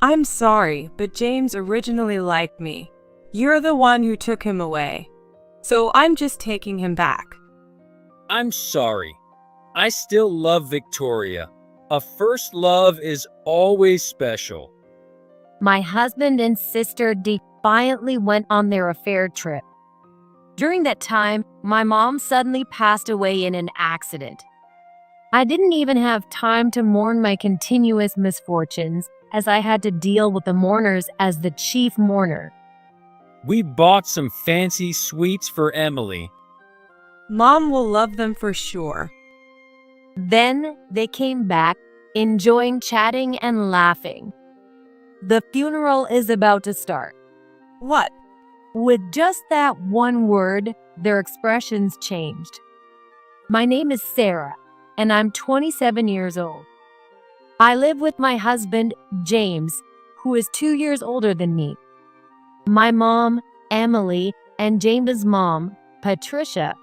I'm sorry, but James originally liked me. You're the one who took him away. So I'm just taking him back. I'm sorry. I still love Victoria. A first love is always special. My husband and sister defiantly went on their affair trip. During that time, my mom suddenly passed away in an accident. I didn't even have time to mourn my continuous misfortunes, as I had to deal with the mourners as the chief mourner. We bought some fancy sweets for Emily. Mom will love them for sure. Then they came back, enjoying chatting and laughing. The funeral is about to start. What? With just that one word, their expressions changed. My name is Sarah, and I'm 27 years old. I live with my husband, James, who is 2 years older than me. My mom, Emily, and James's mom, Patricia,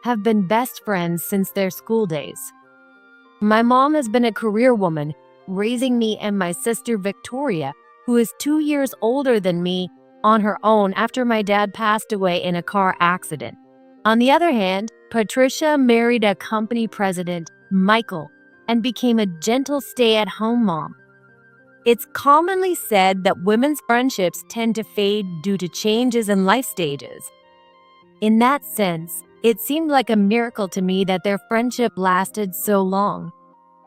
have been best friends since their school days. My mom has been a career woman, raising me and my sister Victoria, who is 2 years older than me, on her own after my dad passed away in a car accident. On the other hand, Patricia married a company president, Michael, and became a gentle stay-at-home mom. It's commonly said that women's friendships tend to fade due to changes in life stages. In that sense, it seemed like a miracle to me that their friendship lasted so long,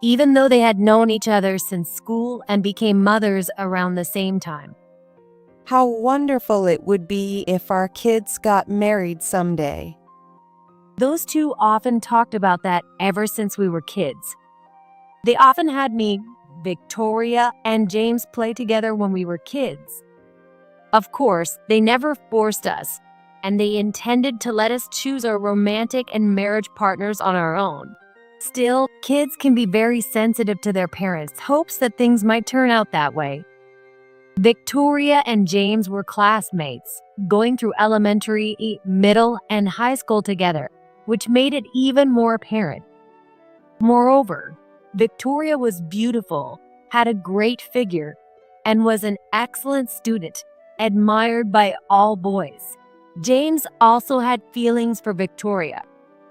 even though they had known each other since school and became mothers around the same time. How wonderful it would be if our kids got married someday. Those two often talked about that ever since we were kids. They often had me, Victoria, and James play together when we were kids. Of course, they never forced us, and they intended to let us choose our romantic and marriage partners on our own. Still, kids can be very sensitive to their parents' hopes that things might turn out that way. Victoria and James were classmates, going through elementary, middle, and high school together, which made it even more apparent. Moreover, Victoria was beautiful, had a great figure, and was an excellent student, admired by all boys. James also had feelings for Victoria.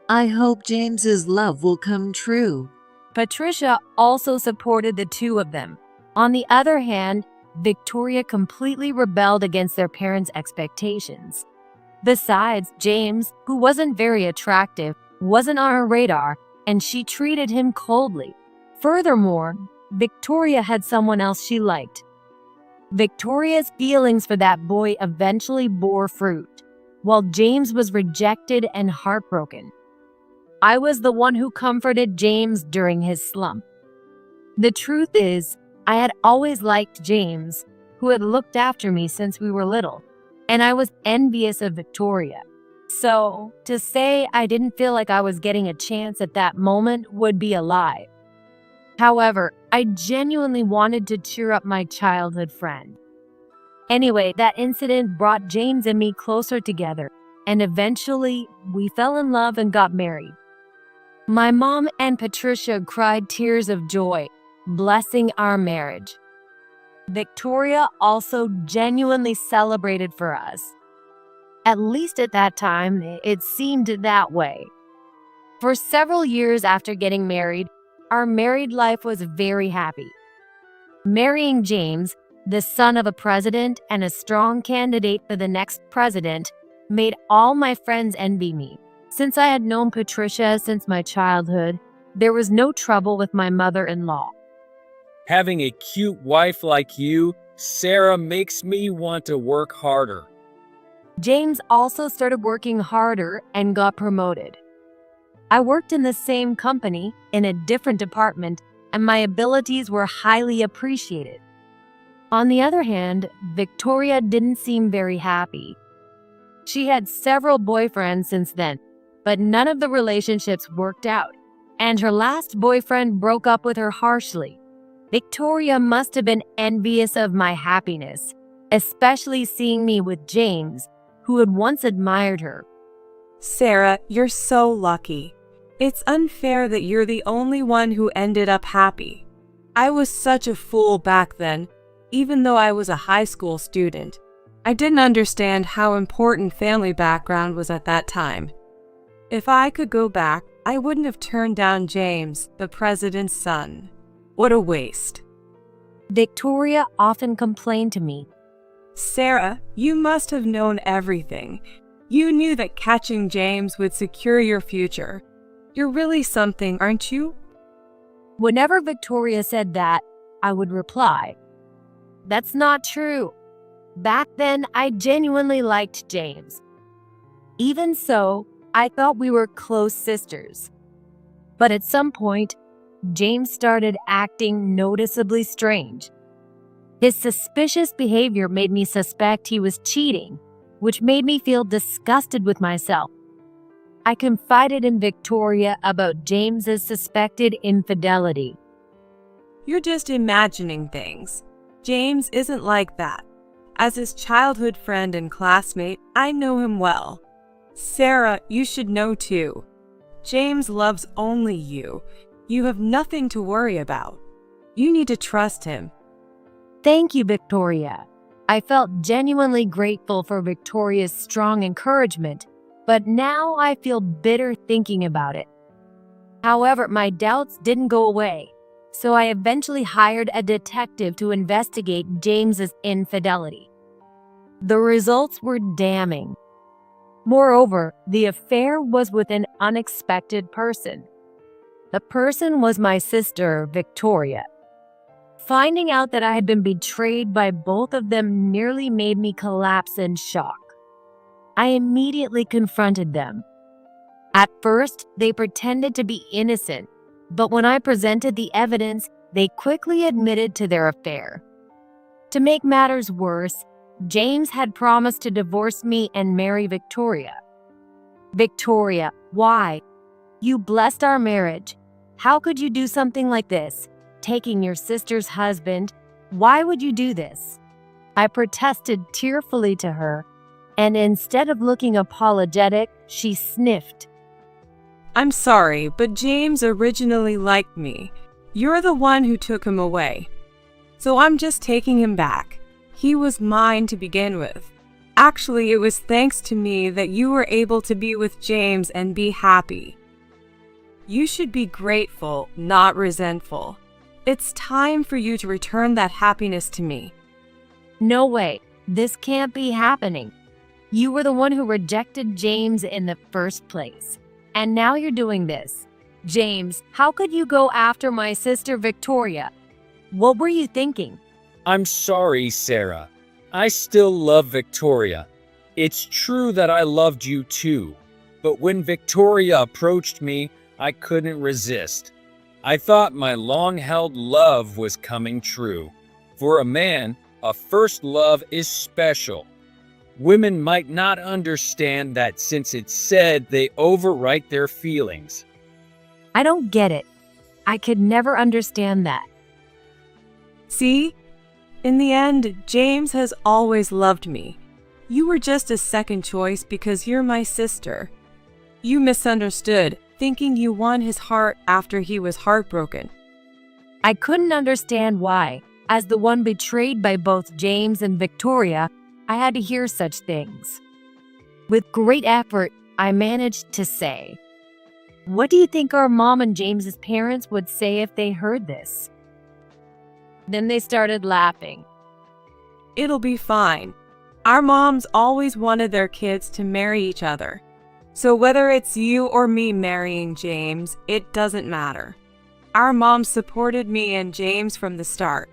I hope James's love will come true. Patricia also supported the two of them. On the other hand, Victoria completely rebelled against their parents' expectations. Besides, James, who wasn't very attractive, wasn't on her radar, and she treated him coldly. Furthermore, Victoria had someone else she liked. Victoria's feelings for that boy eventually bore fruit, while James was rejected and heartbroken. I was the one who comforted James during his slump. The truth is, I had always liked James, who had looked after me since we were little, and I was envious of Victoria. So, to say I didn't feel like I was getting a chance at that moment would be a lie. However, I genuinely wanted to cheer up my childhood friend. Anyway, that incident brought James and me closer together, and eventually, we fell in love and got married. My mom and Patricia cried tears of joy, blessing our marriage. Victoria also genuinely celebrated for us. At least at that time, it seemed that way. For several years after getting married, our married life was very happy. Marrying James, the son of a president and a strong candidate for the next president, made all my friends envy me. Since I had known Patricia since my childhood, there was no trouble with my mother-in-law. Having a cute wife like you, Sarah, makes me want to work harder. James also started working harder and got promoted. I worked in the same company, in a different department, and my abilities were highly appreciated. On the other hand, Victoria didn't seem very happy. She had several boyfriends since then, but none of the relationships worked out, and her last boyfriend broke up with her harshly. Victoria must have been envious of my happiness, especially seeing me with James, who had once admired her. Sarah, you're so lucky. It's unfair that you're the only one who ended up happy. I was such a fool back then, even though I was a high school student. I didn't understand how important family background was at that time. If I could go back, I wouldn't have turned down James, the president's son. What a waste. Victoria often complained to me. Sarah, you must have known everything. You knew that catching James would secure your future. You're really something, aren't you? Whenever Victoria said that, I would reply, "That's not true. Back then, I genuinely liked James. Even so, I thought we were close sisters. But at some point, James started acting noticeably strange. His suspicious behavior made me suspect he was cheating, which made me feel disgusted with myself. I confided in Victoria about James's suspected infidelity. You're just imagining things. James isn't like that. As his childhood friend and classmate, I know him well. Sarah, you should know too. James loves only you. You have nothing to worry about. You need to trust him." Thank you, Victoria. I felt genuinely grateful for Victoria's strong encouragement, but now I feel bitter thinking about it. However, my doubts didn't go away, so I eventually hired a detective to investigate James's infidelity. The results were damning. Moreover, the affair was with an unexpected person. The person was my sister, Victoria. Finding out that I had been betrayed by both of them nearly made me collapse in shock. I immediately confronted them. At first, they pretended to be innocent, but when I presented the evidence, they quickly admitted to their affair. To make matters worse, James had promised to divorce me and marry Victoria. Victoria, why? You blessed our marriage. How could you do something like this? Taking your sister's husband, why would you do this? I protested tearfully to her, and instead of looking apologetic, she sniffed. "I'm sorry, but James originally liked me. You're the one who took him away. So I'm just taking him back. He was mine to begin with. Actually, it was thanks to me that you were able to be with James and be happy. You should be grateful, not resentful. It's time for you to return that happiness to me." No way, this can't be happening. You were the one who rejected James in the first place. And now you're doing this. James, how could you go after my sister Victoria? What were you thinking? I'm sorry, Sarah. I still love Victoria. It's true that I loved you too, but when Victoria approached me, I couldn't resist. I thought my long-held love was coming true. For a man, a first love is special. Women might not understand that since it's said they overwrite their feelings. I don't get it. I could never understand that. See? In the end, James has always loved me. You were just a second choice because you're my sister. You misunderstood, thinking you won his heart after he was heartbroken. I couldn't understand why. As the one betrayed by both James and Victoria, I had to hear such things. With great effort, I managed to say, "What do you think our mom and James's parents would say if they heard this?" Then they started laughing. It'll be fine. Our moms always wanted their kids to marry each other. So whether it's you or me marrying James, it doesn't matter. Our moms supported me and James from the start.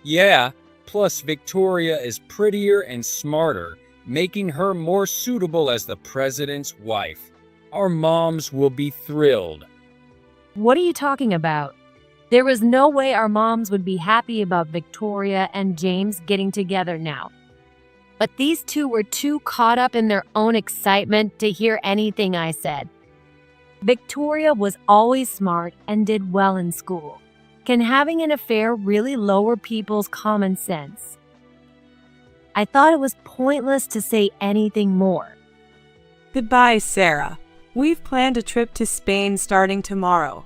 Yeah, plus Victoria is prettier and smarter, making her more suitable as the president's wife. Our moms will be thrilled. What are you talking about? There was no way our moms would be happy about Victoria and James getting together now. But these two were too caught up in their own excitement to hear anything I said. Victoria was always smart and did well in school. Can having an affair really lower people's common sense? I thought it was pointless to say anything more. Goodbye, Sarah. We've planned a trip to Spain starting tomorrow.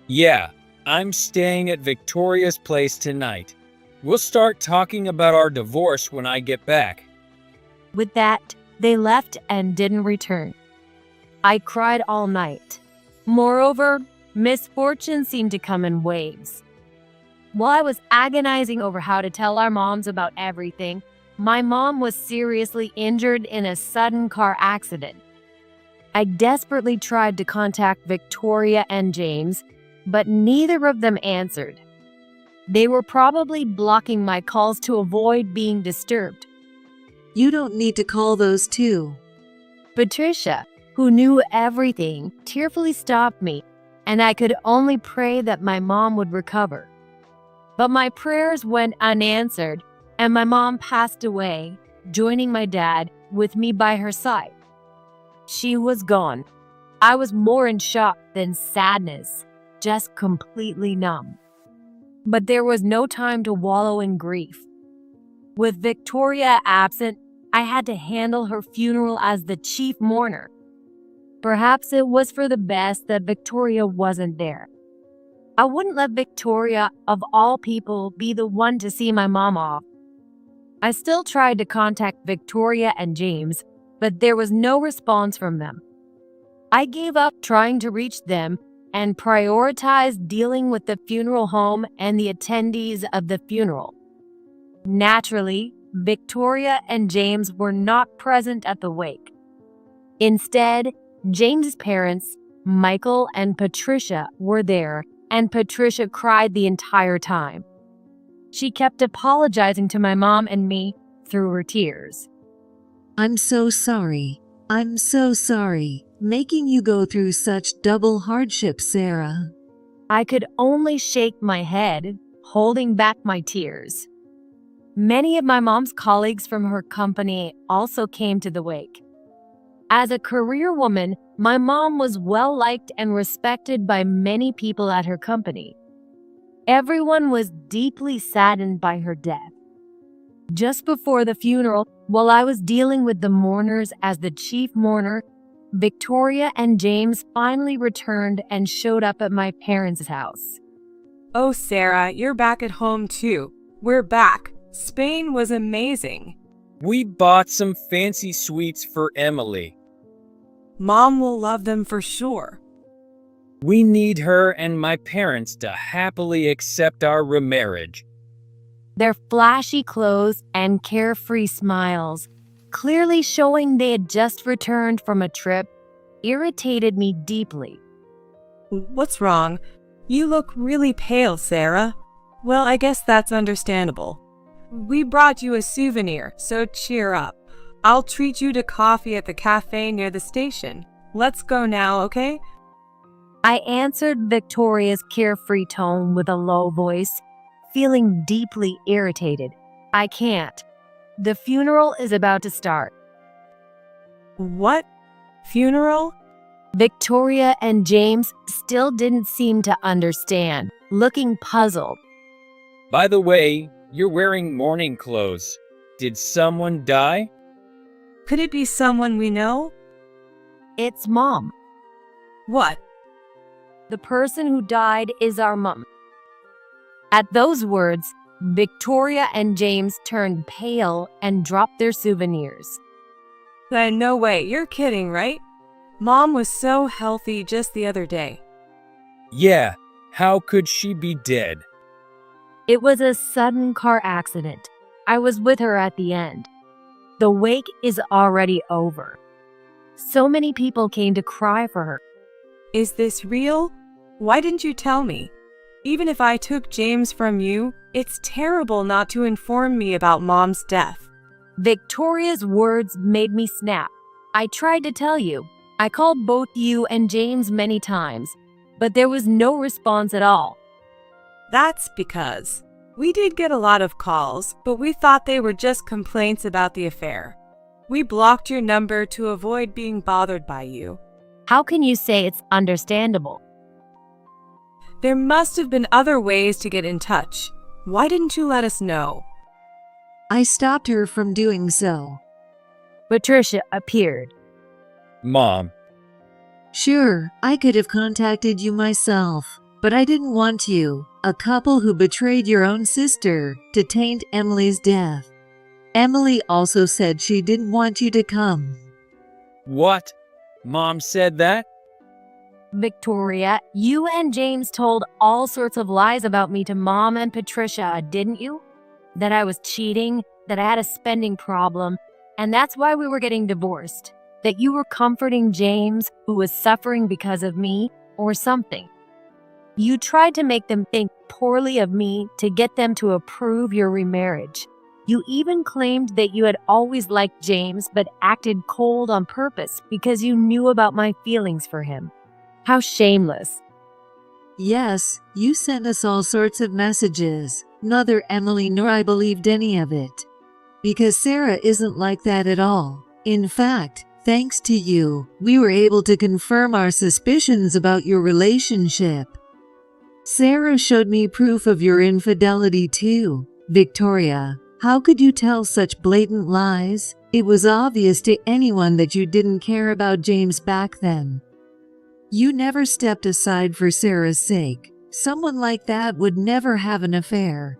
Yeah, I'm staying at Victoria's place tonight. We'll start talking about our divorce when I get back. With that, they left and didn't return. I cried all night. Moreover, misfortune seemed to come in waves. While I was agonizing over how to tell our moms about everything, my mom was seriously injured in a sudden car accident. I desperately tried to contact Victoria and James, but neither of them answered. They were probably blocking my calls to avoid being disturbed. You don't need to call those two. Patricia, who knew everything, tearfully stopped me, and I could only pray that my mom would recover. But my prayers went unanswered, and my mom passed away, joining my dad with me by her side. She was gone. I was more in shock than sadness, just completely numb. But there was no time to wallow in grief. With Victoria absent, I had to handle her funeral as the chief mourner. Perhaps it was for the best that Victoria wasn't there. I wouldn't let Victoria, of all people, be the one to see my mom off. I still tried to contact Victoria and James, but there was no response from them. I gave up trying to reach them and prioritized dealing with the funeral home and the attendees of the funeral. Naturally, Victoria and James were not present at the wake. Instead, James's parents, Michael and Patricia, were there, and Patricia cried the entire time. She kept apologizing to my mom and me through her tears. I'm so sorry. I'm so sorry, making you go through such double hardship, Sarah. I could only shake my head, holding back my tears. Many of my mom's colleagues from her company also came to the wake. As a career woman, my mom was well liked and respected by many people at her company. Everyone was deeply saddened by her death. Just before the funeral, while I was dealing with the mourners as the chief mourner, Victoria and James finally returned and showed up at my parents' house. Oh, Sarah, you're back at home too. We're back. Spain was amazing. We bought some fancy sweets for Emily. Mom will love them for sure. We need her and my parents to happily accept our remarriage. Their flashy clothes and carefree smiles, clearly showing they had just returned from a trip, irritated me deeply. What's wrong? You look really pale, Sarah. Well, I guess that's understandable. We brought you a souvenir, so cheer up. I'll treat you to coffee at the cafe near the station. Let's go now, okay? I answered Victoria's carefree tone with a low voice, feeling deeply irritated. I can't. The funeral is about to start. What? Funeral? Victoria and James still didn't seem to understand, looking puzzled. By the way, you're wearing mourning clothes. Did someone die? Could it be someone we know? It's Mom. What? The person who died is our mom. At those words, Victoria and James turned pale and dropped their souvenirs. No way, you're kidding, right? Mom was so healthy just the other day. Yeah, how could she be dead? It was a sudden car accident. I was with her at the end. The wake is already over. So many people came to cry for her. Is this real? Why didn't you tell me? Even if I took James from you, it's terrible not to inform me about Mom's death. Victoria's words made me snap. I tried to tell you. I called both you and James many times, but there was no response at all. That's because we did get a lot of calls, but we thought they were just complaints about the affair. We blocked your number to avoid being bothered by you. How can you say it's understandable? There must have been other ways to get in touch. Why didn't you let us know? I stopped her from doing so. Patricia appeared. Mom. Sure, I could have contacted you myself, but I didn't want you. a couple who betrayed your own sister to taint Emily's death. Emily also said she didn't want you to come. What? Mom said that? Victoria, you and James told all sorts of lies about me to Mom and Patricia, didn't you? That I was cheating, that I had a spending problem, and that's why we were getting divorced. That you were comforting James, who was suffering because of me, or something. You tried to make them think poorly of me to get them to approve your remarriage. You even claimed that you had always liked James but acted cold on purpose because you knew about my feelings for him. How shameless. Yes, you sent us all sorts of messages. Neither Emily nor I believed any of it. Because Sarah isn't like that at all. In fact, thanks to you, we were able to confirm our suspicions about your relationship. Sarah showed me proof of your infidelity too. Victoria, how could you tell such blatant lies? It was obvious to anyone that you didn't care about James back then. You never stepped aside for Sarah's sake. Someone like that would never have an affair.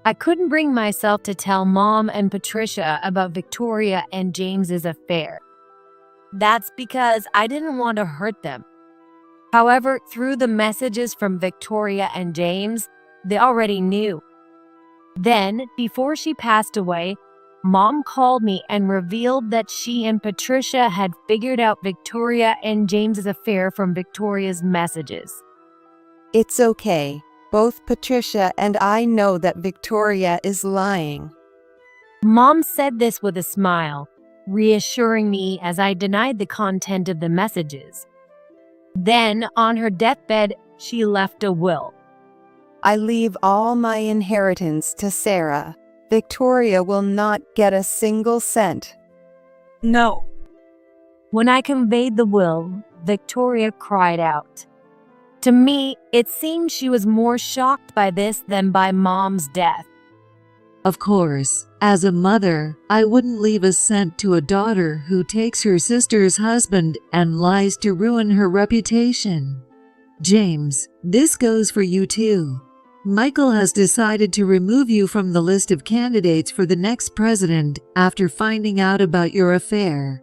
I couldn't bring myself to tell Mom and Patricia about Victoria and James's affair. That's because I didn't want to hurt them. However, through the messages from Victoria and James, they already knew. Then, before she passed away, Mom called me and revealed that she and Patricia had figured out Victoria and James's affair from Victoria's messages. It's okay. Both Patricia and I know that Victoria is lying. Mom said this with a smile, reassuring me as I denied the content of the messages. Then, on her deathbed, she left a will. I leave all my inheritance to Sarah. Victoria will not get a single cent. No. When I conveyed the will, Victoria cried out. To me, it seemed she was more shocked by this than by Mom's death. Of course, as a mother, I wouldn't leave a cent to a daughter who takes her sister's husband and lies to ruin her reputation. James, this goes for you too. Michael has decided to remove you from the list of candidates for the next president after finding out about your affair.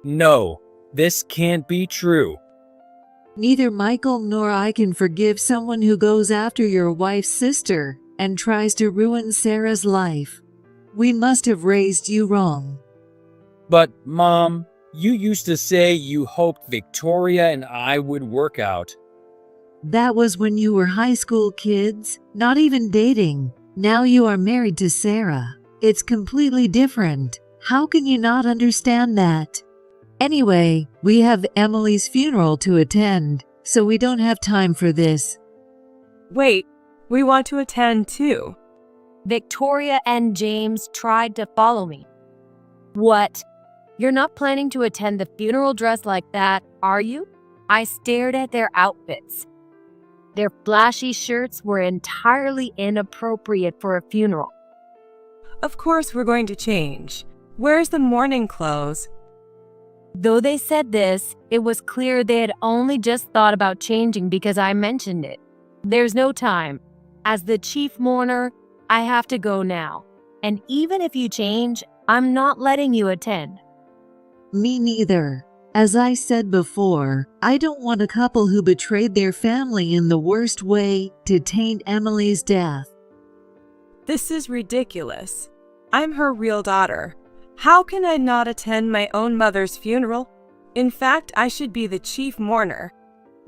No, this can't be true. Neither Michael nor I can forgive someone who goes after your wife's sister and tries to ruin Sarah's life. We must have raised you wrong. But, Mom, you used to say you hoped Victoria and I would work out. That was when you were high school kids, not even dating. Now you are married to Sarah. It's completely different. How can you not understand that? Anyway, we have Emily's funeral to attend, so we don't have time for this. Wait, we want to attend too. Victoria and James tried to follow me. What? You're not planning to attend the funeral dressed like that, are you? I stared at their outfits. Their flashy shirts were entirely inappropriate for a funeral. Of course we're going to change. Where's the mourning clothes? Though they said this, it was clear they had only just thought about changing because I mentioned it. There's no time. As the chief mourner, I have to go now. And even if you change, I'm not letting you attend. Me neither. As I said before, I don't want a couple who betrayed their family in the worst way to taint Emily's death. This is ridiculous. I'm her real daughter. How can I not attend my own mother's funeral? In fact, I should be the chief mourner.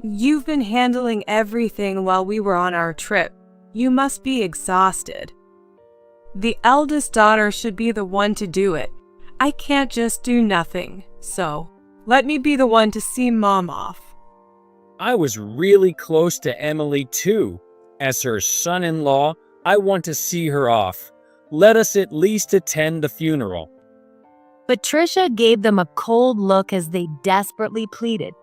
You've been handling everything while we were on our trip. You must be exhausted. The eldest daughter should be the one to do it. I can't just do nothing, so let me be the one to see Mom off. I was really close to Emily too. As her son-in-law, I want to see her off. Let us at least attend the funeral. Patricia gave them a cold look as they desperately pleaded.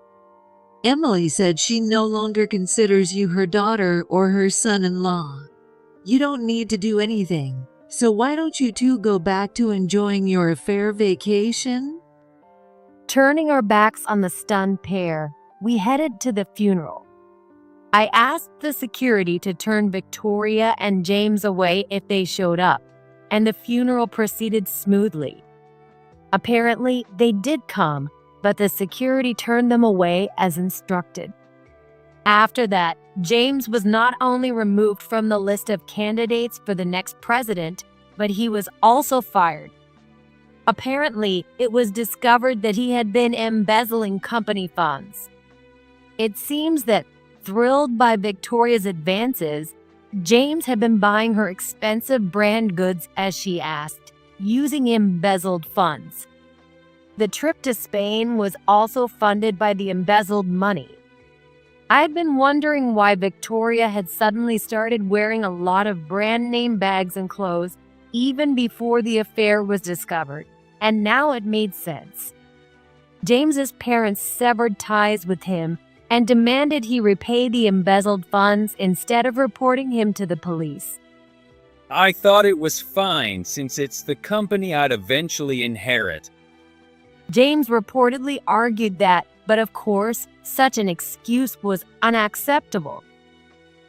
Emily said she no longer considers you her daughter or her son-in-law. You don't need to do anything, so why don't you two go back to enjoying your affair vacation? Turning our backs on the stunned pair, we headed to the funeral. I asked the security to turn Victoria and James away if they showed up, and the funeral proceeded smoothly. Apparently, they did come, but the security turned them away as instructed. After that, James was not only removed from the list of candidates for the next president, but he was also fired. Apparently, it was discovered that he had been embezzling company funds. It seems that, thrilled by Victoria's advances, James had been buying her expensive brand goods as she asked, using embezzled funds. The trip to Spain was also funded by the embezzled money. I had been wondering why Victoria had suddenly started wearing a lot of brand name bags and clothes even before the affair was discovered, and now it made sense. James's parents severed ties with him and demanded he repay the embezzled funds instead of reporting him to the police. I thought it was fine since it's the company I'd eventually inherit. James reportedly argued that, but of course, such an excuse was unacceptable.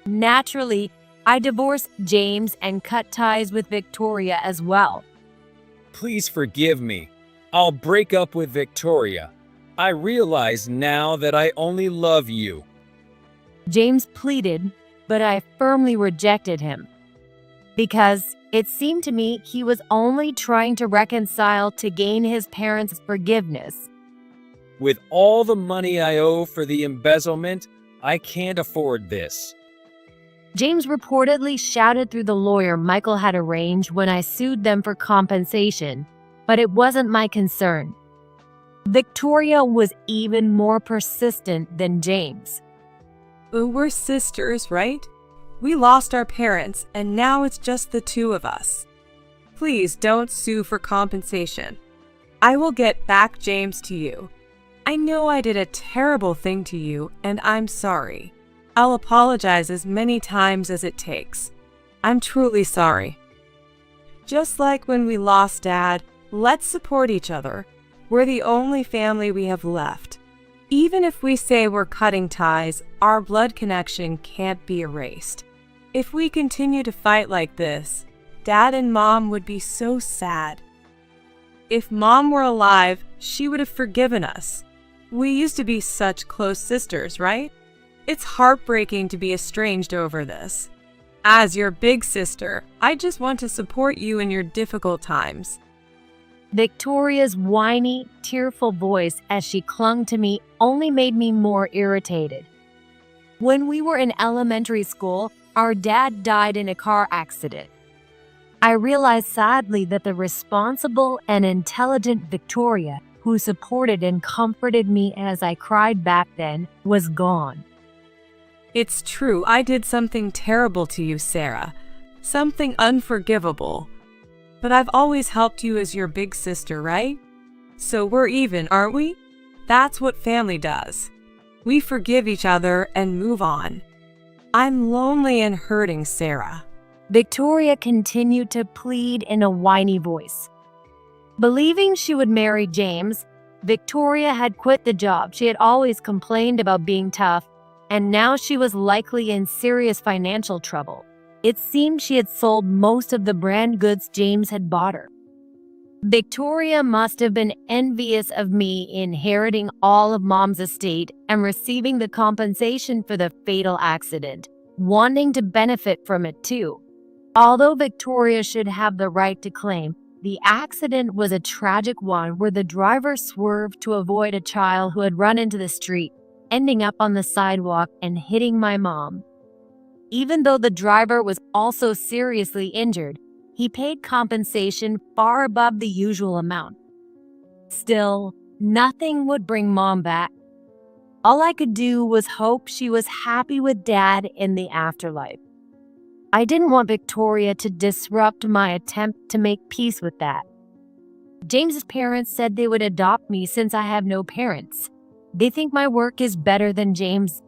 Naturally, I divorced James and cut ties with Victoria as well. Please forgive me. I'll break up with Victoria. I realize now that I only love you. James pleaded, but I firmly rejected him. Because it seemed to me he was only trying to reconcile to gain his parents' forgiveness. With all the money I owe for the embezzlement, I can't afford this. James reportedly shouted through the lawyer Michael had arranged when I sued them for compensation, but it wasn't my concern. Victoria was even more persistent than James. But we're sisters, right? We lost our parents, and now it's just the two of us. Please don't sue for compensation. I will get back James to you. I know I did a terrible thing to you, and I'm sorry. I'll apologize as many times as it takes. I'm truly sorry. Just like when we lost Dad, let's support each other. We're the only family we have left. Even if we say we're cutting ties, our blood connection can't be erased. If we continue to fight like this, Dad and Mom would be so sad. If Mom were alive, she would have forgiven us. We used to be such close sisters, right? It's heartbreaking to be estranged over this. As your big sister, I just want to support you in your difficult times. Victoria's whiny, tearful voice as she clung to me only made me more irritated. When we were in elementary school, our dad died in a car accident. I realized sadly that the responsible and intelligent Victoria, who supported and comforted me as I cried back then, was gone. It's true, I did something terrible to you, Sarah. Something unforgivable. But I've always helped you as your big sister, right? So we're even, aren't we? That's what family does. We forgive each other and move on. I'm lonely and hurting, Sarah. Victoria continued to plead in a whiny voice. Believing she would marry James, Victoria had quit the job she had always complained about being tough, and now she was likely in serious financial trouble. It seemed she had sold most of the brand goods James had bought her. Victoria must have been envious of me inheriting all of Mom's estate and receiving the compensation for the fatal accident, wanting to benefit from it too. Although Victoria should have the right to claim, the accident was a tragic one where the driver swerved to avoid a child who had run into the street, ending up on the sidewalk and hitting my mom. Even though the driver was also seriously injured, he paid compensation far above the usual amount. Still, nothing would bring Mom back. All I could do was hope she was happy with Dad in the afterlife. I didn't want Victoria to disrupt my attempt to make peace with that. James's parents said they would adopt me since I have no parents. They think my work is better than James.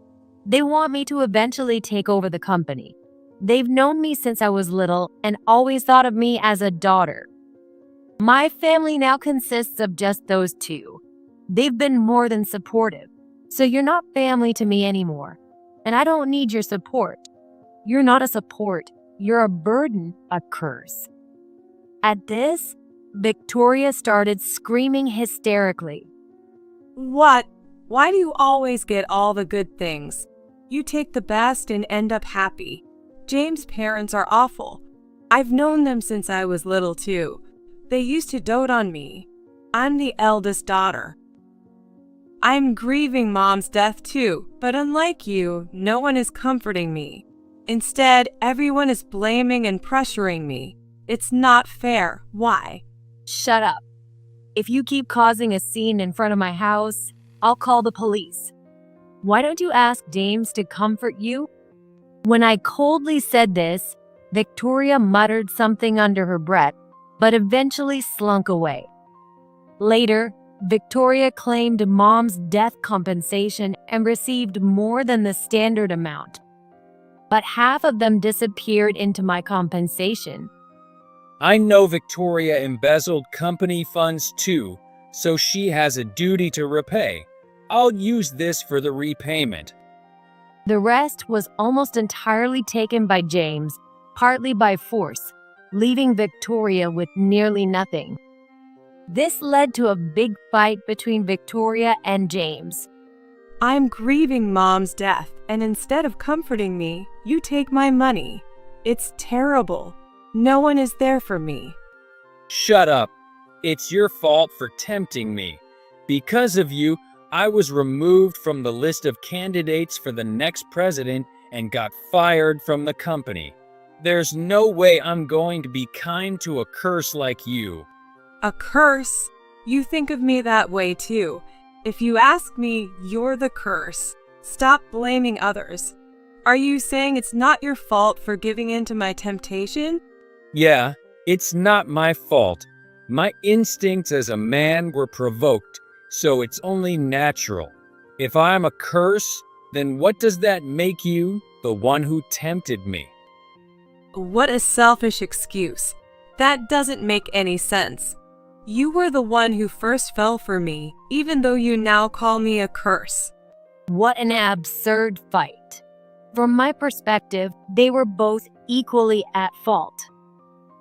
They want me to eventually take over the company. They've known me since I was little and always thought of me as a daughter. My family now consists of just those two. They've been more than supportive. So you're not family to me anymore. and I don't need your support. You're not a support. You're a burden, a curse." At this, Victoria started screaming hysterically. What? Why do you always get all the good things? You take the best and end up happy. James' parents are awful. I've known them since I was little too. They used to dote on me. I'm the eldest daughter. I'm grieving Mom's death too, but unlike you, no one is comforting me. Instead, everyone is blaming and pressuring me. It's not fair. Why? "Shut up. If you keep causing a scene in front of my house, I'll call the police. Why don't you ask James to comfort you?" When I coldly said this, Victoria muttered something under her breath, but eventually slunk away. Later, Victoria claimed Mom's death compensation and received more than the standard amount. But half of them disappeared into my compensation. I know Victoria embezzled company funds too, so she has a duty to repay. I'll use this for the repayment. The rest was almost entirely taken by James, partly by force, leaving Victoria with nearly nothing. This led to a big fight between Victoria and James. I'm grieving Mom's death, and instead of comforting me, you take my money. It's terrible. No one is there for me. Shut up. It's your fault for tempting me. Because of you, I was removed from the list of candidates for the next president and got fired from the company. There's no way I'm going to be kind to a curse like you. A curse? You think of me that way too. If you ask me, you're the curse. Stop blaming others. Are you saying it's not your fault for giving in to my temptation? Yeah, it's not my fault. My instincts as a man were provoked, so it's only natural. If I'm a curse, then what does that make you, the one who tempted me? What a selfish excuse. That doesn't make any sense. You were the one who first fell for me, even though you now call me a curse. What an absurd fight. From my perspective, they were both equally at fault.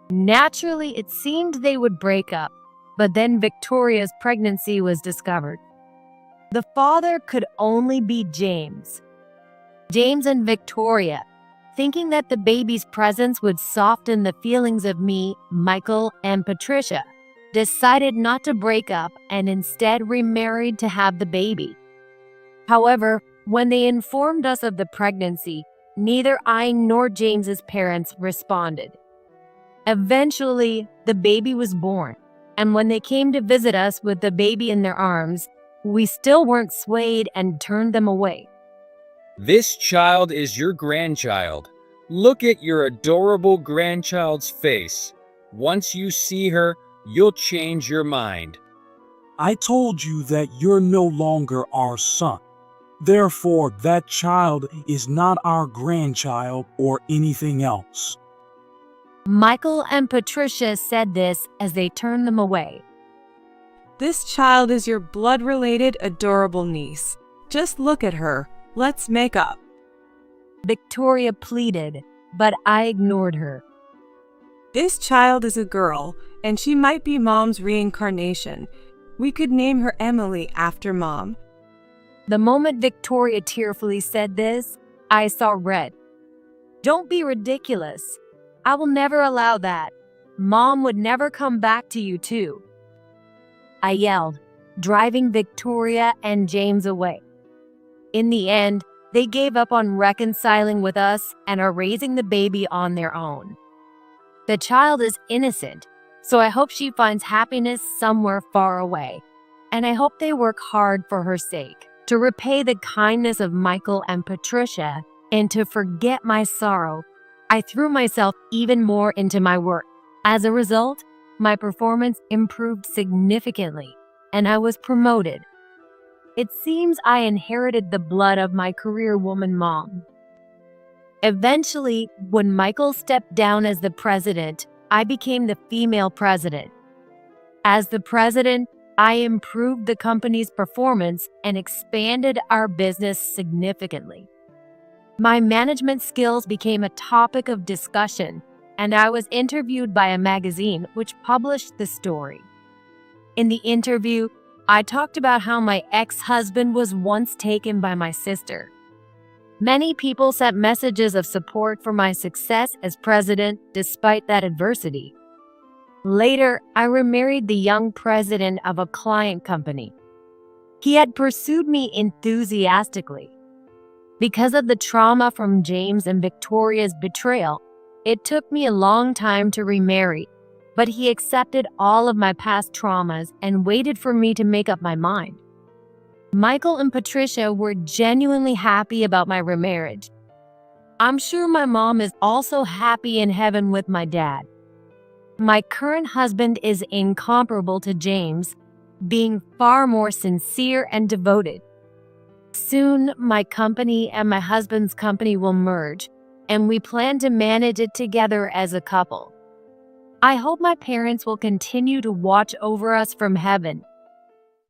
Naturally, it seemed they would break up, but then Victoria's pregnancy was discovered. The father could only be James. James and Victoria, thinking that the baby's presence would soften the feelings of me, Michael, and Patricia, decided not to break up and instead remarried to have the baby. However, when they informed us of the pregnancy, neither I nor James's parents responded. Eventually, the baby was born, and when they came to visit us with the baby in their arms, we still weren't swayed and turned them away. This child is your grandchild. Look at your adorable grandchild's face. Once you see her, you'll change your mind. I told you that you're no longer our son. Therefore, that child is not our grandchild or anything else. Michael and Patricia said this as they turned them away. This child is your blood-related, adorable niece. Just look at her. Let's make up. Victoria pleaded, but I ignored her. This child is a girl, and she might be Mom's reincarnation. We could name her Emily after Mom. The moment Victoria tearfully said this, I saw red. Don't be ridiculous. I will never allow that. Mom would never come back to you too. I yelled, driving Victoria and James away. In the end, they gave up on reconciling with us and are raising the baby on their own. The child is innocent, so I hope she finds happiness somewhere far away. And I hope they work hard for her sake, to repay the kindness of Michael and Patricia, and to forget my sorrow. I threw myself even more into my work. As a result, my performance improved significantly, and I was promoted. It seems I inherited the blood of my career woman mom. Eventually, when Michael stepped down as the president, I became the female president. As the president, I improved the company's performance and expanded our business significantly. My management skills became a topic of discussion, and I was interviewed by a magazine which published the story. In the interview, I talked about how my ex-husband was once taken by my sister. Many people sent messages of support for my success as president despite that adversity. Later, I remarried the young president of a client company. He had pursued me enthusiastically. Because of the trauma from James and Victoria's betrayal, it took me a long time to remarry, but he accepted all of my past traumas and waited for me to make up my mind. Michael and Patricia were genuinely happy about my remarriage. I'm sure my mom is also happy in heaven with my dad. My current husband is incomparable to James, being far more sincere and devoted. Soon, my company and my husband's company will merge, and we plan to manage it together as a couple. I hope my parents will continue to watch over us from heaven